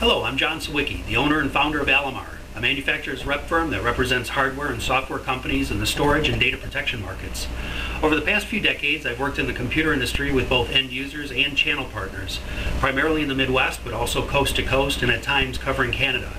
Hello, I'm John Sawicki, the owner and founder of Alamar, a manufacturer's rep firm that represents hardware and software companies in the storage and data protection markets. Over the past few decades, I've worked in the computer industry with both end users and channel partners, primarily in the Midwest, but also coast to coast and at times covering Canada.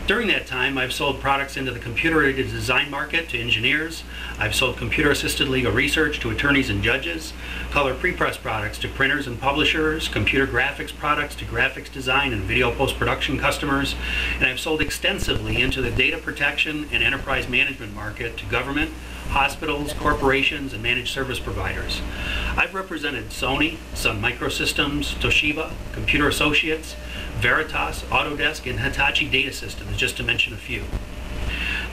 During that time, I've sold products into the computer-aided design market to engineers. I've sold computer-assisted legal research to attorneys and judges, color prepress products to printers and publishers, computer graphics products to graphics design and video post-production customers, and I've sold extensively into the data protection and enterprise management market to government, hospitals, corporations, and managed service providers. I've represented Sony, Sun Microsystems, Toshiba, Computer Associates, Veritas, Autodesk, and Hitachi Data Systems, just to mention a few.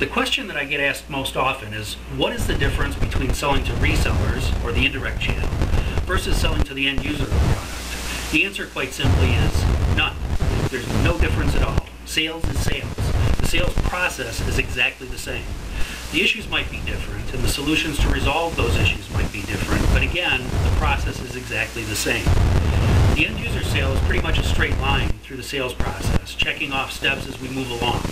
The question that I get asked most often is, what is the difference between selling to resellers, or the indirect channel, versus selling to the end user of the product? The answer, quite simply, is none. There's no difference at all. Sales is sales. The sales process is exactly the same. The issues might be different, and the solutions to resolve those issues might be different, but again, the process is exactly the same. The end user sale is pretty much a straight line through the sales process, checking off steps as we move along.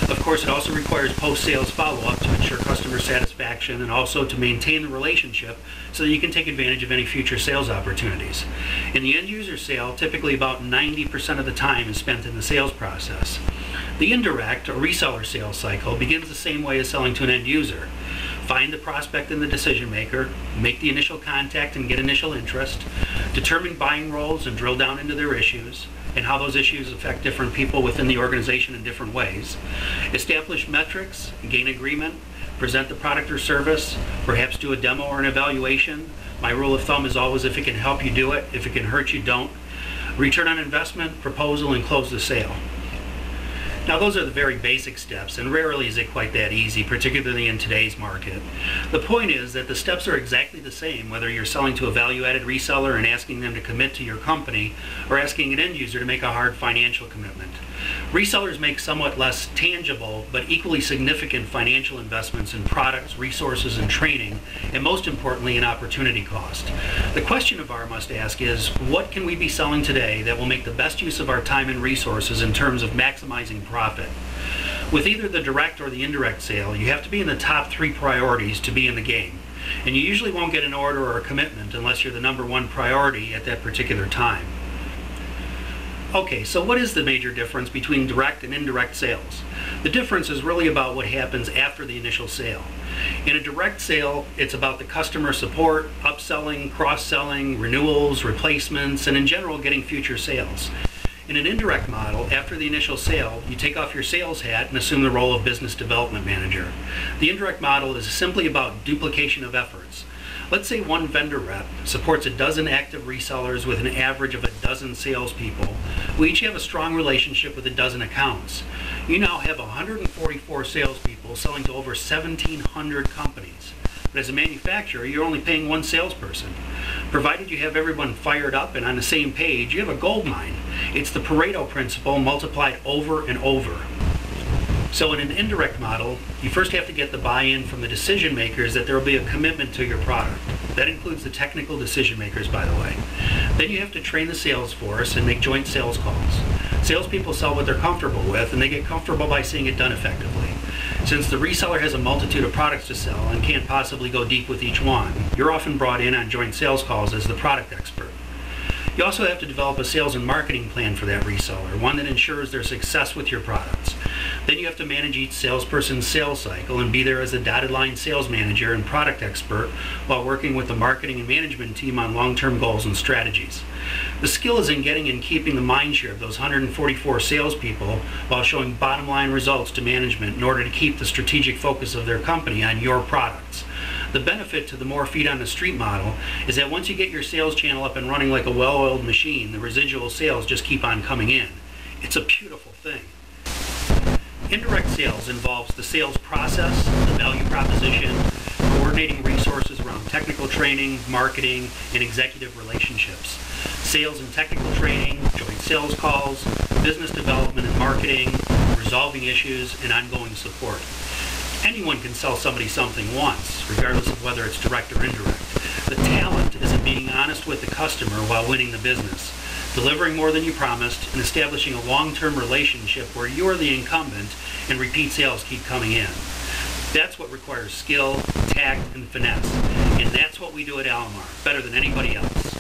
Of course, it also requires post-sales follow-up to ensure customer satisfaction and also to maintain the relationship so that you can take advantage of any future sales opportunities. In the end user sale, typically about 90% of the time is spent in the sales process. The indirect or reseller sales cycle begins the same way as selling to an end user. Find the prospect and the decision maker, make the initial contact and get initial interest, determine buying roles and drill down into their issues and how those issues affect different people within the organization in different ways, establish metrics, gain agreement, present the product or service, perhaps do a demo or an evaluation. My rule of thumb is always, if it can help you, do it. If it can hurt you, don't. Return on investment, proposal, and close the sale. Now, those are the very basic steps, and rarely is it quite that easy, particularly in today's market. The point is that the steps are exactly the same, whether you're selling to a value-added reseller and asking them to commit to your company, or asking an end user to make a hard financial commitment. Resellers make somewhat less tangible, but equally significant financial investments in products, resources, and training, and most importantly, in opportunity cost. The question a VAR must ask is, what can we be selling today that will make the best use of our time and resources in terms of maximizing profit? With either the direct or the indirect sale, you have to be in the top 3 priorities to be in the game. And you usually won't get an order or a commitment unless you're the #1 priority at that particular time. Okay, so what is the major difference between direct and indirect sales? The difference is really about what happens after the initial sale. In a direct sale, it's about the customer support, upselling, cross-selling, renewals, replacements, and in general, getting future sales. In an indirect model, after the initial sale, you take off your sales hat and assume the role of business development manager. The indirect model is simply about duplication of efforts. Let's say one vendor rep supports a dozen active resellers with an average of a dozen salespeople. We each have a strong relationship with a dozen accounts. You now have 144 salespeople selling to over 1,700 companies. But as a manufacturer, you're only paying one salesperson. Provided you have everyone fired up and on the same page, you have a gold mine. It's the Pareto principle multiplied over and over. So in an indirect model, you first have to get the buy-in from the decision makers that there will be a commitment to your product. That includes the technical decision makers, by the way. Then you have to train the sales force and make joint sales calls. Salespeople sell what they're comfortable with, and they get comfortable by seeing it done effectively. Since the reseller has a multitude of products to sell and can't possibly go deep with each one, you're often brought in on joint sales calls as the product expert. You also have to develop a sales and marketing plan for that reseller, one that ensures their success with your products. Then you have to manage each salesperson's sales cycle and be there as a dotted line sales manager and product expert while working with the marketing and management team on long-term goals and strategies. The skill is in getting and keeping the mind share of those 144 salespeople while showing bottom line results to management in order to keep the strategic focus of their company on your products. The benefit to the more feet on the street model is that once you get your sales channel up and running like a well-oiled machine, the residual sales just keep on coming in. It's a beautiful thing. Indirect sales involves the sales process, the value proposition, coordinating resources around technical training, marketing, and executive relationships. Sales and technical training, joint sales calls, business development and marketing, resolving issues, and ongoing support. Anyone can sell somebody something once, regardless of whether it's direct or indirect. The talent is in being honest with the customer while winning the business. delivering more than you promised, and establishing a long-term relationship where you're the incumbent and repeat sales keep coming in. That's what requires skill, tact, and finesse. And that's what we do at Alamar, better than anybody else.